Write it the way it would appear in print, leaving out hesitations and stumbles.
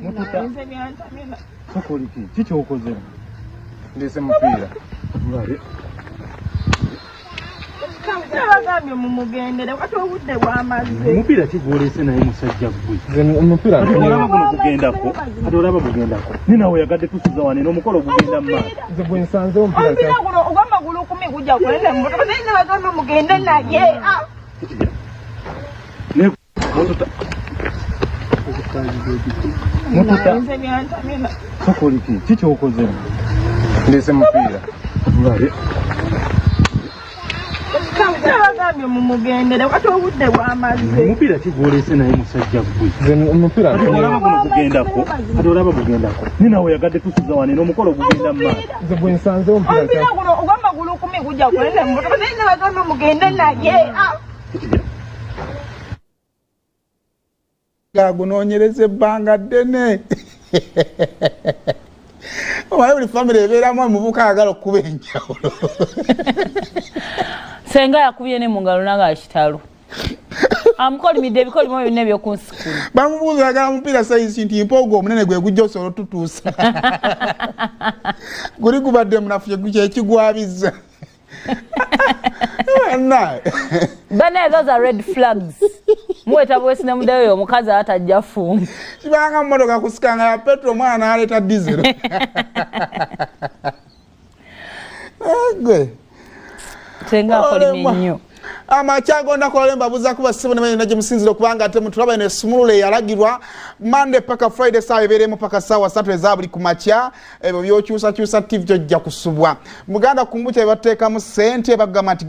Mututa. Sokoliki. Chicho okoze. Ndese mupiira. Ngale. Nabagambye mumugendere kati obudde bwamaze. Omupiira kigolese naye musajja gwe. Omupiira olaba guno kugendako. Ate olaba bugendako. Ninawe yagadde tusiza wane n'omukolo gugenda mu maaso. Nze gwe nsanze omupiira. Omupiira guno ogw'amagulukkumi gujja kulenda emmotoka naye nabagambye mugende naye. Ne mututa. Mututa. Sokoliki. Chicho okoze. Ndese mupiira. Ngale. Nabagambye mumugendere kati obudde bwamaze. Omupiira kigolese naye musajja gwe. Omupiira olaba guno kugendako. Ate olaba bugendako. Ninawe yagadde tusiza wane n'omukolo gugenda mu maaso. Nze gwe nsanze omupiira. Omupiira guno ogw'amagulukkumi gujja kulenda emmotoka naye nabagambye mugende naye. Gagunoonyereza ebbanga ddene. Omanyi buli famire ebeeramu omuvubuka ayagala okuba enjawulo. Senga yakubye ne mu ngalo naga kitalo. Amukolimidde ebikolimu byonna ebyokunsikula. Bamubuuza agala mupiira sayisi nti mpogo omunene gwe gujja osobola otutuusa. Guli gubadde munafu kyekigwabiza. Bana, those are red flags. Mweta bwesi ne mudayo omukazi atajja fumbi. Kibanga mmotoka kusikanga ya petrol mwana naaleeta diesel. Gwe. Senga akolime nnyo. Amachango nakola mbabuza kuba sibo ne naje musinziro kubanga ate mutulaba ene sumulule yalagirwa Monday paka Friday saa eberemo paka saa 3 ezabuli kumacha ebyo byokyusa TV jojja kusubwa. Muganda kumbucha bateeka mu sente bagamba ati